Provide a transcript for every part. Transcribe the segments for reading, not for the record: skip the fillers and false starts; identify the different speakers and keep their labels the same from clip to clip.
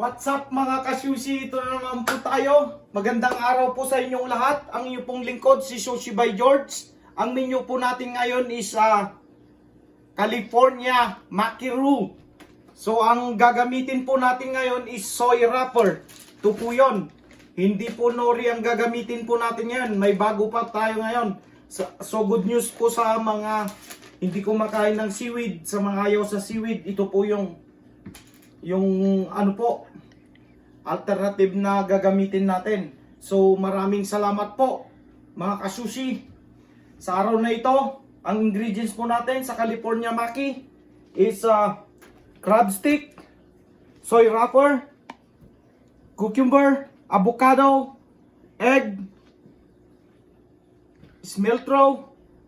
Speaker 1: What's up mga ka-sushi? Ito na naman po tayo. Magandang araw po sa inyong lahat. Ang inyong pong lingkod si Sushibyjeorge. Ang menu po natin ngayon is California Maki. So ang gagamitin po natin ngayon is soy wrapper. Ito po yun. Hindi po nori ang gagamitin po natin ngayon. May bago pa tayo ngayon. So good news po sa mga hindi kumakain ng seaweed, sa mga ayaw sa seaweed. Ito po yung ano po, alternative na gagamitin natin. So maraming salamat po mga ka-sushi. Sa araw na ito, ang ingredients po natin sa California Maki is crab stick, soy wrapper, cucumber, avocado, egg, smelt,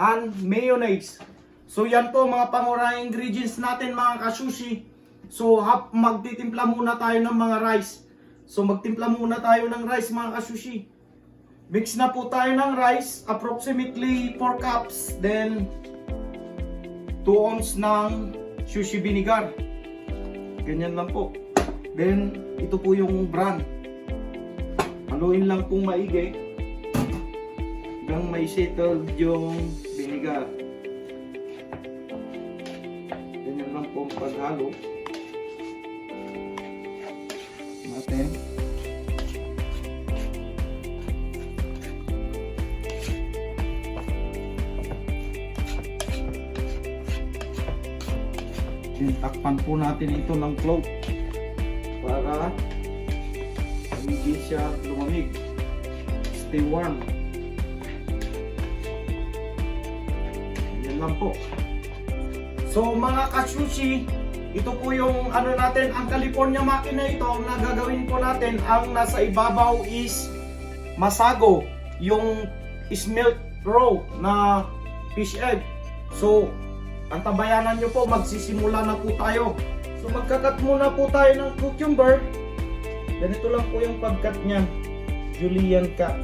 Speaker 1: and mayonnaise. So yan po mga pangurang ingredients natin mga ka-sushi. So magtitimpla muna tayo ng mga rice. So magtimpla muna tayo ng rice mga ka-sushi. Mix na po tayo ng rice, approximately 4 cups. Then 2 ounce ng sushi vinegar. Ganyan lang po. Then ito po yung brand. Haluin lang pong maigi hanggang may settled yung vinegar. Ganyan lang po ang paghalo natin. Takpan po natin ito ng cloth para hindi siya lumamig. Stay warm. Yan lang po. So mga ka-sushi, ito po yung ano natin, ang California Maki na ito, na gagawin po natin, ang nasa ibabaw is Masago, yung smelt raw na fish egg. So ang tabayanan nyo po, magsisimula na po tayo. So magkakat muna po tayo ng cucumber. Ganito lang po yung pagkat niyan, julienne cut.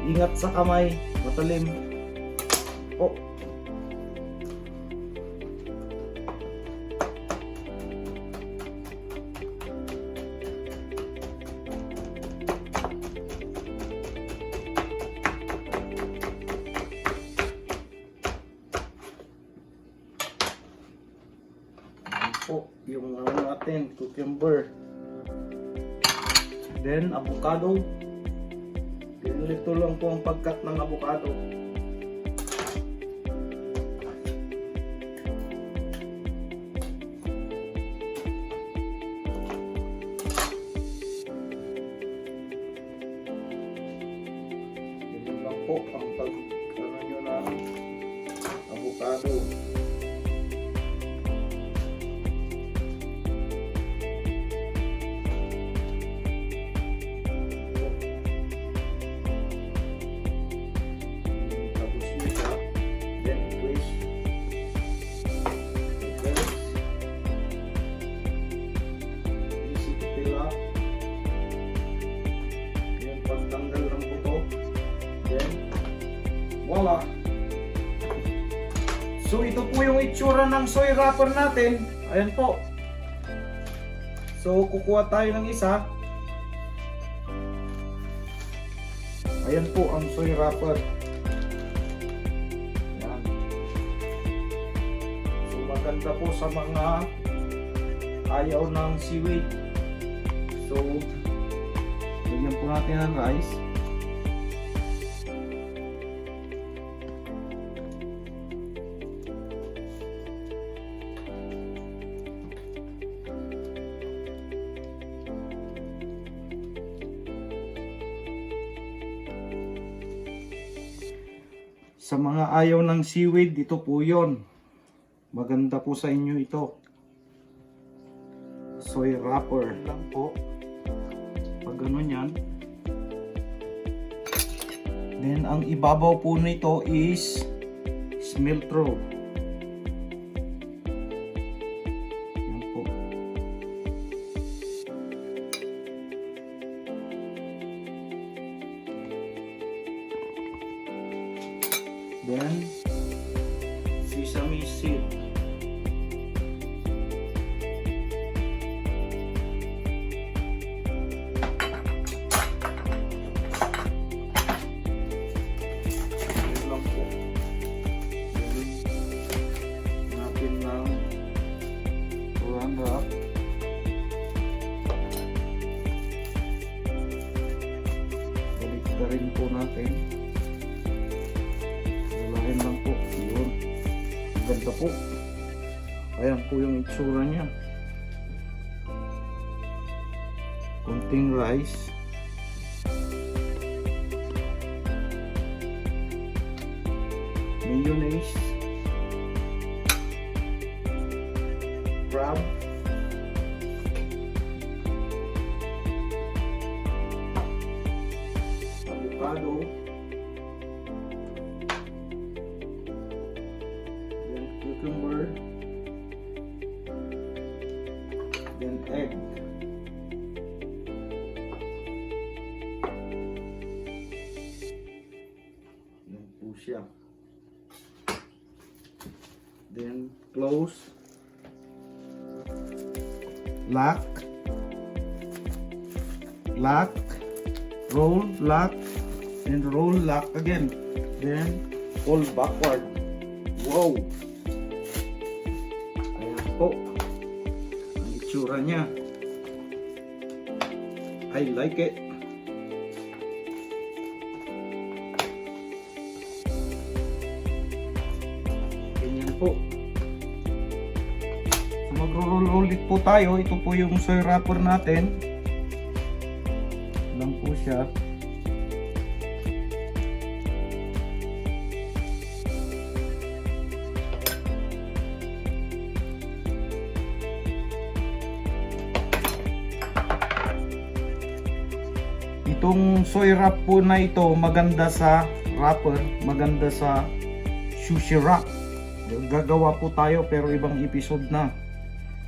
Speaker 1: Ingat sa kamay, matalim. Oh. Yung ano natin, cucumber, then avocado. Ganito lang po ang pagkat ng avocado. Ganito lang po ang pagkat nyo ng avocado. Voila! So ito po yung itsura ng soy wrapper natin. Ayan po. So kukuha tayo ng isa. Ayan po ang soy wrapper. Ayan. So maganda po sa mga ayaw ng seaweed. So lagyan po natin ng rice. Sa mga ayaw ng seaweed, ito po yon. Maganda po sa inyo ito. Soy wrapper lang po. Pag gano'n yan. Then ang ibabaw po nito is smelt. Yan po. Then sesame seed. Ayan lang po. Natin ng saran wrap. Balik na rin po natin. Walahin lang po. Yun. Ganda po. Ayan po yung itsura niya. Kunting rice. Mayonnaise. Crab. Avocado. Then cucumber. Then egg. Yan po siya. Then close. Lock. Lock. Roll, lock, and roll, lock again. Then fold backward. Wow! Ayan po ang itsura niya. I like it. Ganyan po. So mag-roll ulit po tayo. Ito po yung soy wrapper natin. Lang po siya. Itong soy wrap po na ito maganda sa wrapper, maganda sa sushi wrap. Gagawa po tayo pero ibang episode na.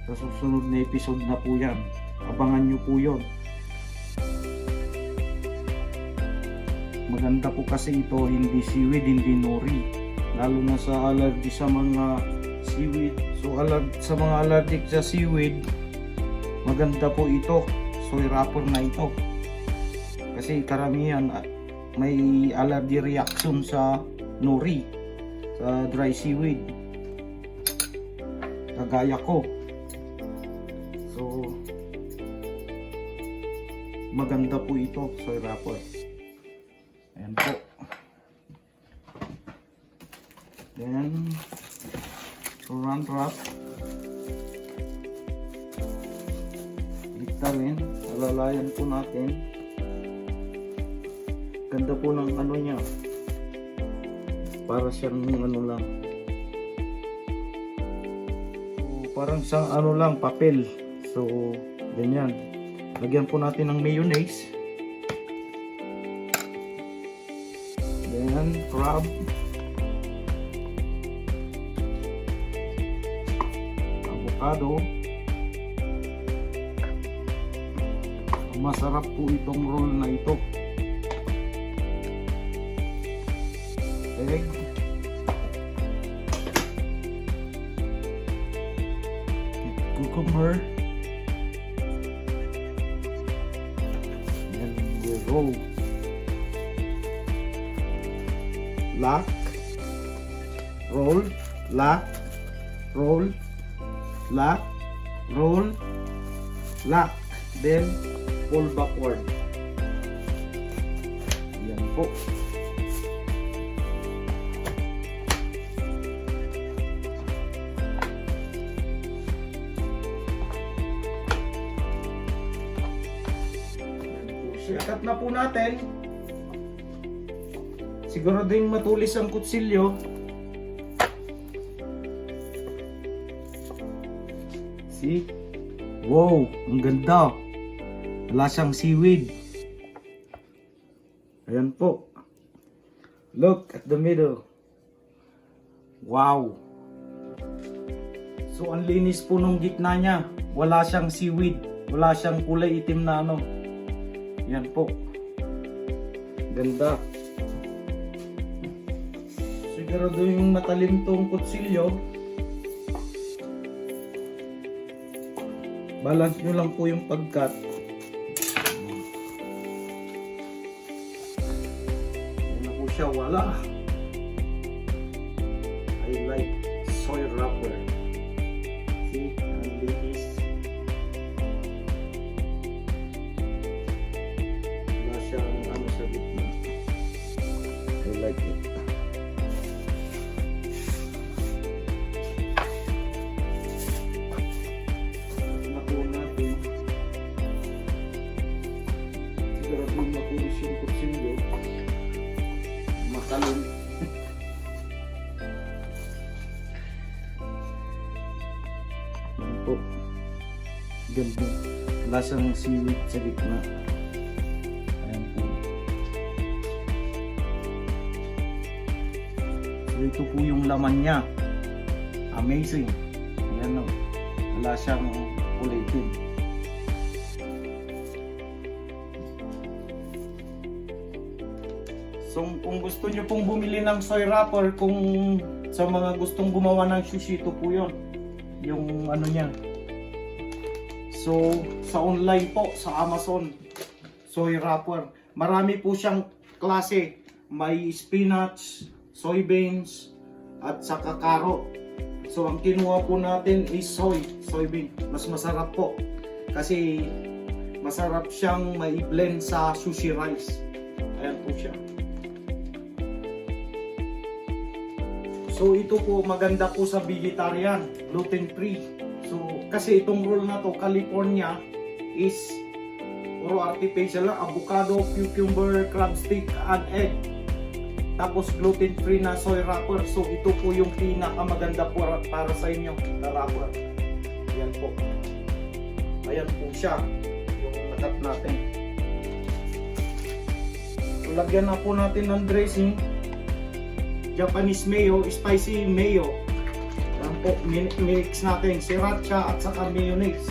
Speaker 1: Sa susunod na episode na po yan. Abangan nyo po yun. Maganda po kasi ito, hindi seaweed, hindi nori. Lalo na sa allergy sa mga seaweed. So sa mga allergic sa seaweed, maganda po ito, soy wrapper na ito. Kasi karamihan may allergy reaction sa nori, sa dry seaweed. Kagaya ko. So maganda po ito, soy wrapper. Ayan po. Then saran wrap. Liktarin. Alalayan po natin. Ganda po ng ano niya. Para siyang ano lang. So, parang siyang ano lang, papel. So, ganyan. Lagyan po natin ng mayonnaise. Then, crab. Avocado. Masarap po itong roll na ito. Egg. Cucumber. And we roll. Lock. Roll. Lock. Roll. Lock. Roll. Lock. Then pull backward. Yan po. Ikat na po natin. Siguro din matulis ang kutsilyo. See? Wow, ang ganda. Wala siyang seaweed. Ayan po. Look at the middle. Wow. So ang linis po nung gitna niya. Wala siyang seaweed. Wala siyang kulay itim na ano. Yan po. Ganda. So siguraduhin matalim tong kutsilyo. Balance nyo lang po yung pagkat. Yan na po siya, wala. I like soy wrapper. See, ang linis. Wala siyang ano sa gitna. I like it. Matalim. Yan po. Ganda. Lasang seaweed sa gitna. Ayan po. So ito po yung laman niya. Amazing. Ayan o. Wala siyang ulitin. So kung gusto nyo pong bumili ng soy wrapper, kung sa mga gustong gumawa ng sushi, ito po yun. Yung ano niya. So sa online po, sa Amazon, soy wrapper. Marami po siyang klase. May spinach, soybeans, at saka carrot. So ang kinuha po natin is soybean. Mas masarap po. Kasi masarap siyang may blend sa sushi rice. Ayan po siya. So ito po maganda po sa vegetarian, gluten free. So kasi itong roll na to, California, is puro artificial lang, avocado, cucumber, crab stick, and egg. Tapos gluten free na soy wrapper. So ito po yung pinakamaganda po para sa inyo na wrapper. Ayan po. Ayan po siya, yung nakat natin. So lagyan na po natin ng dressing. Japanese mayo, spicy mayo. Yan po, mix natin siracha at saka mayonnaise.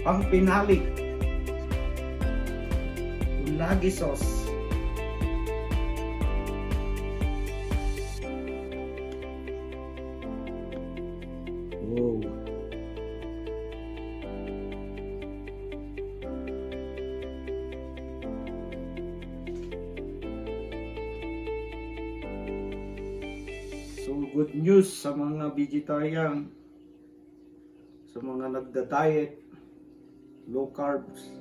Speaker 1: Pang pinali, Unagi sauce. Wow. So good news sa mga vegetarian, sa mga nagda-diet, low carbs.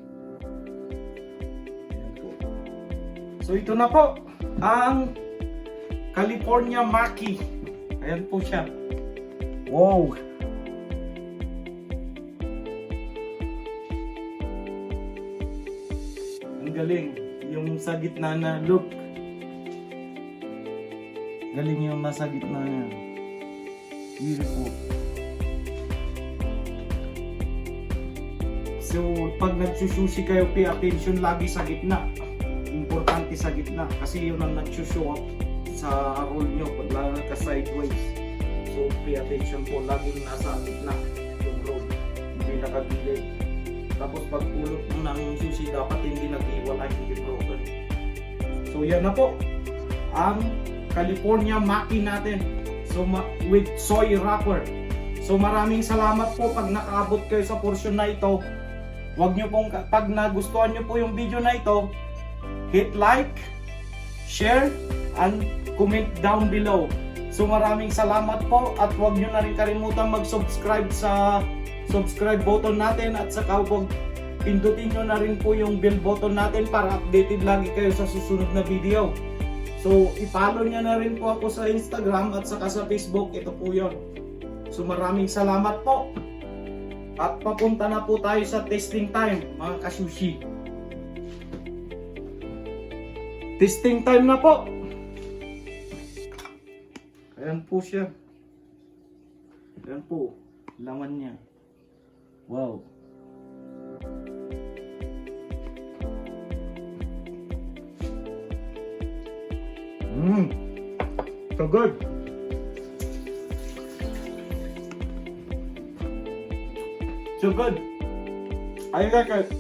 Speaker 1: So ito na po ang California Maki. Ayan po siya. Wow! Ang galing. Yung sa gitna na look. Galing yung nasa gitna niya. Beautiful. So pag nagsusushi kayo, pay attention lagi sa gitna. Importante sa gitna kasi yun ang nag-show up sa roll nyo pag lalo ka sideways. So pay attention po, laging nasa gitna yung roll, hindi nakagilid. Tapos pag pulot mo ng sushi, dapat hindi nag-iwalay, hindi broken. So yan na po ang California Maki natin, so with soy wrapper. So maraming salamat po pag nakaabot kayo sa portion na ito. Huwag nyo pong, pag nagustuhan nyo po yung video na ito, hit like, share, and comment down below. So maraming salamat po at huwag nyo na rin kalimutan mag-subscribe sa subscribe button natin at saka huwag pindutin nyo na rin po yung bell button natin para updated lagi kayo sa susunod na video. So i-follow nyo na rin po ako sa Instagram at saka sa Facebook. Ito po yun. So maraming salamat po. At papunta na po tayo sa testing time, mga ka-sushi. Testing time na po. Ayan po siya. Ayan po, laman niya. Wow. So good. So good. I like it.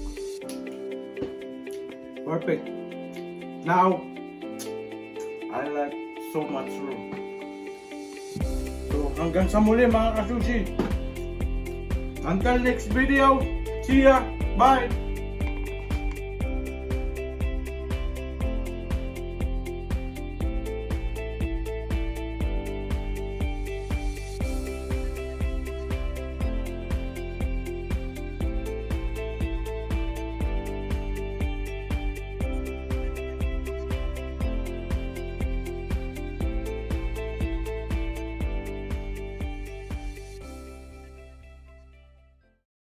Speaker 1: Perfect. Now, I like so much roux. So hanggang sa muli mga kasushi. Until next video. See ya. Bye.